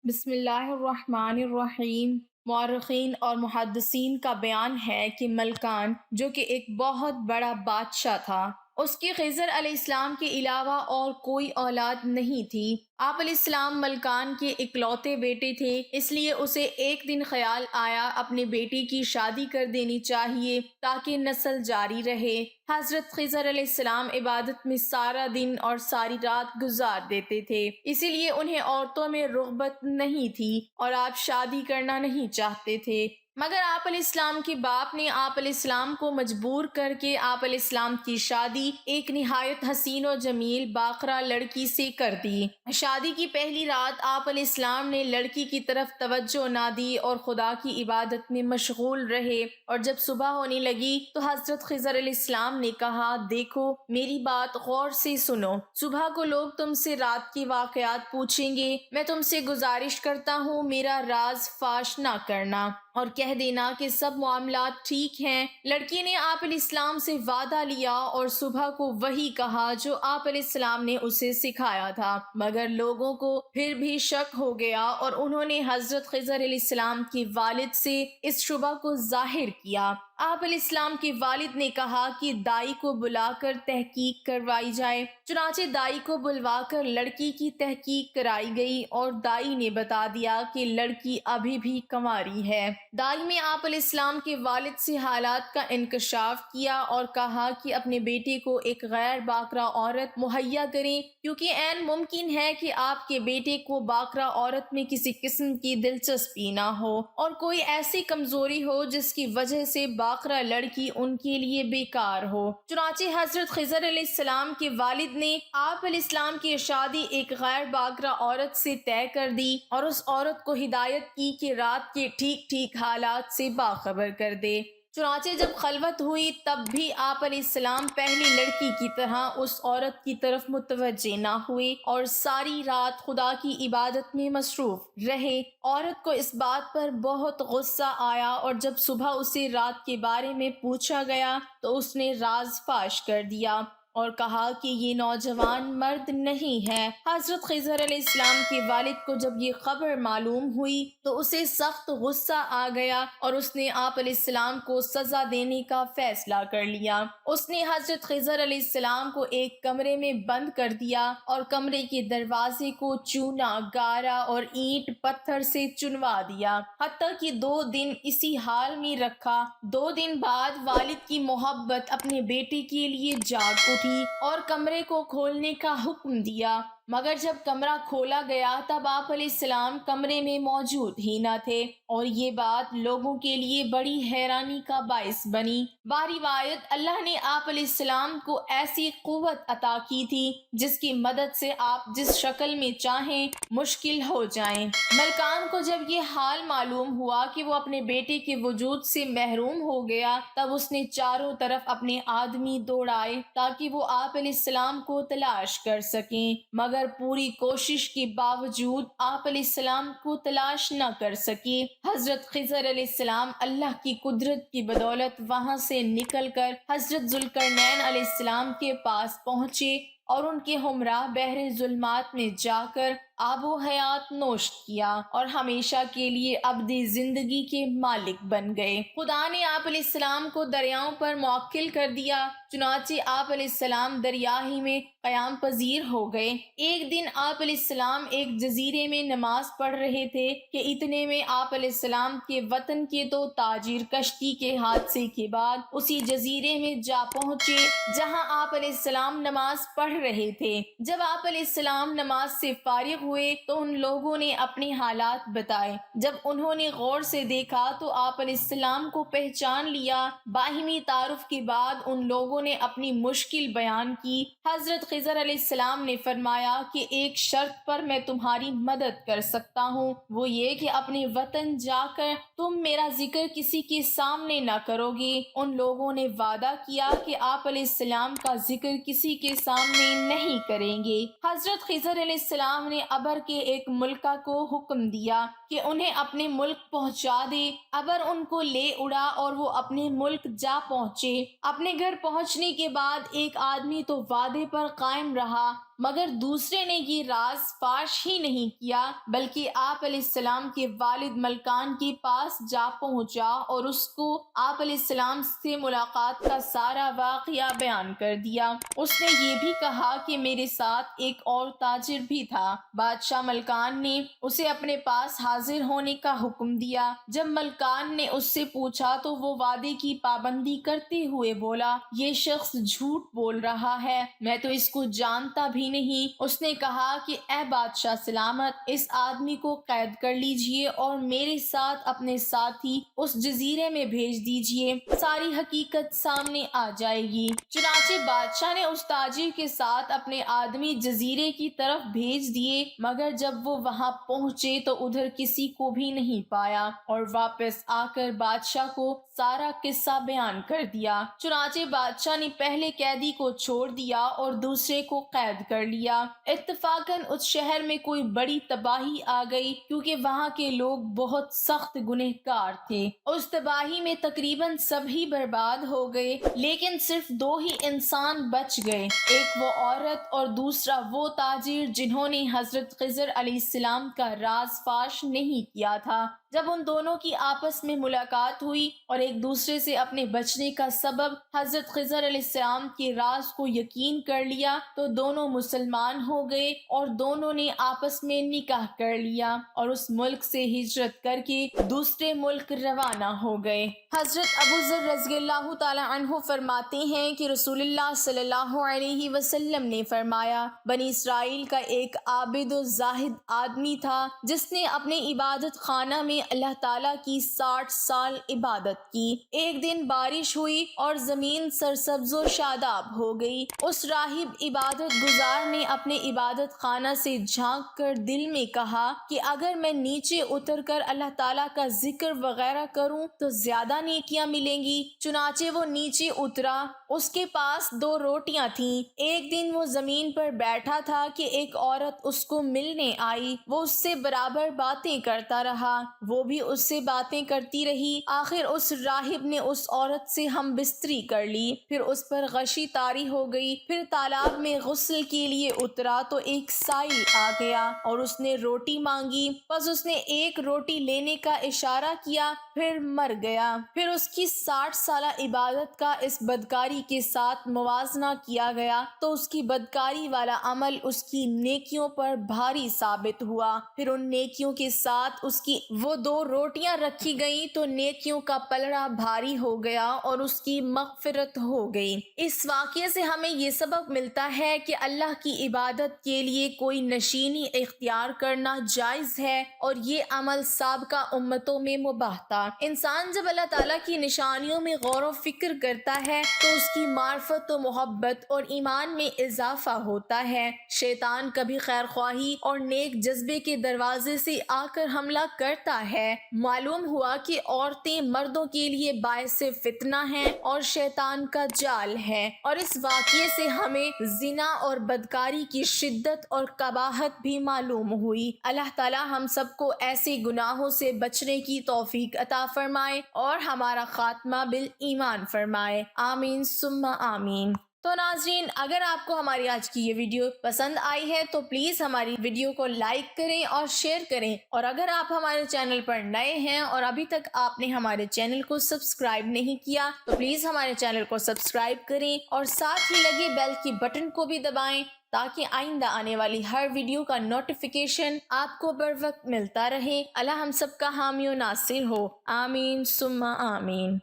بسم اللہ الرحمن الرحیم۔ مورخین اور محدثین کا بیان ہے کہ ملکان جو کہ ایک بہت بڑا بادشاہ تھا، اس کی خضر علیہ السلام کے علاوہ اور کوئی اولاد نہیں تھی۔ آپ علیہ السلام ملکان کے اکلوتے بیٹے تھے، اس لیے اسے ایک دن خیال آیا اپنے بیٹی کی شادی کر دینی چاہیے تاکہ نسل جاری رہے۔ حضرت خضر علیہ السلام عبادت میں سارا دن اور ساری رات گزار دیتے تھے، اسی لیے انہیں عورتوں میں رغبت نہیں تھی اور آپ شادی کرنا نہیں چاہتے تھے، مگر آپ علیہ السلام کے باپ نے آپ علیہ السلام کو مجبور کر کے آپ علیہ السلام کی شادی ایک نہایت حسین و جمیل باقرہ لڑکی سے کر دی۔ شادی کی پہلی رات آپ علیہ السلام نے لڑکی کی طرف توجہ نہ دی اور خدا کی عبادت میں مشغول رہے، اور جب صبح ہونے لگی تو حضرت خضر علیہ السلام نے کہا، دیکھو میری بات غور سے سنو، صبح کو لوگ تم سے رات کے واقعات پوچھیں گے، میں تم سے گزارش کرتا ہوں میرا راز فاش نہ کرنا اور کہہ دینا کہ سب معاملات ٹھیک ہیں۔ لڑکی نے آپ علیہ السلام سے وعدہ لیا اور صبح کو وہی کہا جو آپ علیہ السلام نے اسے سکھایا تھا، مگر لوگوں کو پھر بھی شک ہو گیا اور انہوں نے حضرت خضر علیہ السلام کے والد سے اس شبہ کو ظاہر کیا۔ آپ علیہ السلام کے والد نے کہا کہ دائی کو بلا کر تحقیق کروائی جائے، چنانچہ دائی کو بلوا کر لڑکی کی تحقیق کرائی گئی اور دائی نے بتا دیا کہ لڑکی ابھی بھی کنواری ہے۔ دائی میں آپ علیہ السلام کے والد سے حالات کا انکشاف کیا اور کہا کہ اپنے بیٹے کو ایک غیر باکرہ عورت مہیا کریں، کیونکہ عین ممکن ہے کہ آپ کے بیٹے کو باکرہ عورت میں کسی قسم کی دلچسپی نہ ہو اور کوئی ایسی کمزوری ہو جس کی وجہ سے باکرہ لڑکی ان کے لیے بیکار ہو۔ چنانچہ حضرت خضر علیہ السلام کے والد نے آپ علیہ السلام کی شادی ایک غیر باکرہ عورت سے طے کر دی اور اس عورت کو ہدایت کی کہ رات کے ٹھیک ٹھیک حالات سے باخبر کر دے۔ چنانچہ جب خلوت ہوئی تب بھی آپ علیہ السلام پہلی لڑکی کی طرح اس عورت کی طرف متوجہ نہ ہوئے اور ساری رات خدا کی عبادت میں مصروف رہے۔ عورت کو اس بات پر بہت غصہ آیا اور جب صبح اسے رات کے بارے میں پوچھا گیا تو اس نے راز فاش کر دیا اور کہا کہ یہ نوجوان مرد نہیں ہے۔ حضرت خضر علیہ السلام کے والد کو جب یہ خبر معلوم ہوئی تو اسے سخت غصہ آ گیا اور اس نے آپ علیہ السلام کو سزا دینے کا فیصلہ کر لیا۔ اس نے حضرت خضر علیہ السلام کو ایک کمرے میں بند کر دیا اور کمرے کے دروازے کو چونا، گارا اور اینٹ پتھر سے چنوا دیا، حتیٰ کہ 2 دن اسی حال میں رکھا۔ 2 دن بعد والد کی محبت اپنے بیٹے کے لیے جاگ اٹھی اور کمرے کو کھولنے کا حکم دیا، مگر جب کمرہ کھولا گیا تب آپ علیہ السلام کمرے میں موجود ہی نہ تھے، اور یہ بات لوگوں کے لیے بڑی حیرانی کا باعث بنی۔ باروایت اللہ نے آپ علیہ السلام کو ایسی قوت عطا کی تھی جس کی مدد سے آپ جس شکل میں چاہیں مشکل ہو جائیں۔ ملکان کو جب یہ حال معلوم ہوا کہ وہ اپنے بیٹے کے وجود سے محروم ہو گیا تب اس نے چاروں طرف اپنے آدمی دوڑائے تاکہ وہ آپ علیہ السلام کو تلاش کر سکیں، مگر پوری کوشش کے باوجود آپ علیہ السلام کو تلاش نہ کر سکے۔ حضرت خضر علیہ السلام اللہ کی قدرت کی بدولت وہاں سے نکل کر حضرت ذوالقرنین علیہ السلام کے پاس پہنچے اور ان کے ہمراہ بحر ظلمات میں جا کر آب و حیات نوش کیا اور ہمیشہ کے لیے ابدی زندگی کے مالک بن گئے۔ خدا نے آپ علیہ السلام کو دریاؤں پر موکل کر دیا، چنانچہ آپ علیہ السلام دریا ہی میں قیام پذیر ہو گئے۔ ایک دن آپ علیہ السلام ایک جزیرے میں نماز پڑھ رہے تھے کہ اتنے میں آپ علیہ السلام کے وطن کے 2 تاجر کشتی کے حادثے کے بعد اسی جزیرے میں جا پہنچے جہاں آپ علیہ السلام نماز پڑھ رہے تھے۔ جب آپ علیہ السلام نماز سے فارغ ہوئے تو ان لوگوں نے اپنے حالات بتائے۔ جب انہوں نے غور سے دیکھا تو آپ علیہ السلام کو پہچان لیا۔ باہمی تعارف کے بعد ان لوگوں نے اپنی مشکل بیان کی۔ حضرت خضر علیہ السلام نے فرمایا کہ ایک شرط پر میں تمہاری مدد کر سکتا ہوں، وہ یہ کہ اپنے وطن جا کر تم میرا ذکر کسی کے سامنے نہ کرو گے۔ ان لوگوں نے وعدہ کیا کہ آپ علیہ السلام کا ذکر کسی کے سامنے نہیں کریں گے۔ حضرت خضر علیہ السلام نے ابر کے ایک ملکہ کو حکم دیا کہ انہیں اپنے ملک پہنچا دے۔ ابر ان کو لے اڑا اور وہ اپنے ملک جا پہنچے۔ اپنے گھر پہنچنے کے بعد ایک آدمی تو وعدے پر قائم رہا مگر دوسرے نے یہ راز فاش ہی نہیں کیا بلکہ آپ علیہ السلام کے والد ملکان کے پاس جا پہنچا اور اس کو آپ علیہ السلام سے ملاقات کا سارا واقعہ بیان کر دیا۔ اس نے یہ بھی کہا کہ میرے ساتھ ایک اور تاجر بھی تھا۔ بادشاہ ملکان نے اسے اپنے پاس حاضر ہونے کا حکم دیا۔ جب ملکان نے اس سے پوچھا تو وہ وعدے کی پابندی کرتے ہوئے بولا، یہ شخص جھوٹ بول رہا ہے، میں تو اس کو جانتا بھی نہیں۔ اس نے کہا کہ اے بادشاہ سلامت، اس آدمی کو قید کر لیجئے اور میرے ساتھ اپنے ساتھی اس جزیرے میں بھیج دیجئے، ساری حقیقت سامنے آ جائے گی۔ چنانچہ بادشاہ نے اس تاجر کے ساتھ اپنے آدمی جزیرے کی طرف بھیج دیے، مگر جب وہ وہاں پہنچے تو ادھر کسی کو بھی نہیں پایا اور واپس آ کر بادشاہ کو سارا قصہ بیان کر دیا۔ چنانچہ بادشاہ نے پہلے قیدی کو چھوڑ دیا اور دوسرے کو قید کر لیا۔ اتفاقاً اس شہر میں کوئی بڑی تباہی آ گئی کیونکہ وہاں کے لوگ بہت سخت گنہگار تھے۔ اس تباہی میں تقریباً سبھی برباد ہو گئے، لیکن صرف 2 ہی انسان بچ گئے، ایک وہ عورت اور دوسرا وہ تاجر جنہوں نے حضرت خضر علیہ السلام کا راز فاش نہیں کیا تھا۔ جب ان دونوں کی آپس میں ملاقات ہوئی اور ایک دوسرے سے اپنے بچنے کا سبب حضرت خضر علیہ السلام کے راز کو یقین کر لیا تو دونوں مسلمان ہو گئے اور دونوں نے آپس میں نکاح کر لیا اور اس ملک سے ہجرت کر کے دوسرے ملک روانہ ہو گئے۔ حضرت ابو ذر رضی اللہ تعالی عنہ فرماتے ہیں کہ رسول اللہ صلی اللہ علیہ وسلم نے فرمایا، بنی اسرائیل کا ایک عابد و زاہد آدمی تھا جس نے اپنے عبادت خانہ میں اللہ تعالیٰ کی 60 سال عبادت کی۔ ایک دن بارش ہوئی اور زمین سرسبز و شاداب ہو گئی۔ اس راہب عبادت گزار نے اپنے عبادت خانہ سے جھانک کر دل میں کہا کہ اگر میں نیچے اتر کر اللہ تعالیٰ کا ذکر وغیرہ کروں تو زیادہ نیکیاں ملیں گی۔ چنانچہ وہ نیچے اترا، اس کے پاس 2 روٹیاں تھیں۔ ایک دن وہ زمین پر بیٹھا تھا کہ ایک عورت اس کو ملنے آئی، وہ اس سے برابر باتیں کرتا رہا، وہ بھی اس سے باتیں کرتی رہی۔ آخر اس راہب نے اس عورت سے ہم بستری کر لی، پھر اس پر غشی طاری ہو گئی۔ پھر تالاب میں غسل کے لیے اترا تو ایک سائل آ گیا اور اس نے روٹی مانگی، پس اس نے ایک روٹی لینے کا اشارہ کیا، پھر مر گیا۔ پھر اس کی 60 سالہ عبادت کا اس بدکاری کے ساتھ موازنہ کیا گیا تو اس کی بدکاری والا عمل اس کی نیکیوں پر بھاری ثابت ہوا۔ پھر ان نیکیوں کے ساتھ اس کی وہ 2 روٹیاں رکھی گئیں تو نیکیوں کا پلڑا بھاری ہو گیا اور اس کی مغفرت ہو گئی۔ اس واقعے سے ہمیں یہ سبق ملتا ہے کہ اللہ کی عبادت کے لیے کوئی نشینی اختیار کرنا جائز ہے اور یہ عمل سابقہ امتوں میں مباح تھا۔ انسان جب اللہ تعالیٰ کی نشانیوں میں غور و فکر کرتا ہے تو اس کی معرفت و محبت اور ایمان میں اضافہ ہوتا ہے۔ شیطان کبھی خیر خواہی اور نیک جذبے کے دروازے سے آ کر حملہ کرتا ہے۔ معلوم ہوا کہ عورتیں مردوں کے لیے باعث فتنہ ہیں اور شیطان کا جال ہے، اور اس واقعے سے ہمیں زنا اور بدکاری کی شدت اور قباحت بھی معلوم ہوئی۔ اللہ تعالی ہم سب کو ایسے گناہوں سے بچنے کی توفیق عطا فرمائے اور ہمارا خاتمہ بالایمان فرمائے، آمین ثم آمین۔ تو ناظرین، اگر آپ کو ہماری آج کی یہ ویڈیو پسند آئی ہے تو پلیز ہماری ویڈیو کو لائک کریں اور شیئر کریں، اور اگر آپ ہمارے چینل پر نئے ہیں اور ابھی تک آپ نے ہمارے چینل کو سبسکرائب نہیں کیا تو پلیز ہمارے چینل کو سبسکرائب کریں اور ساتھ ہی لگے بیل کی بٹن کو بھی دبائیں تاکہ آئندہ آنے والی ہر ویڈیو کا نوٹیفیکیشن آپ کو بر وقت ملتا رہے۔ اللہ ہم سب کا حامی و ناصر ہو، آمین ثم آمین۔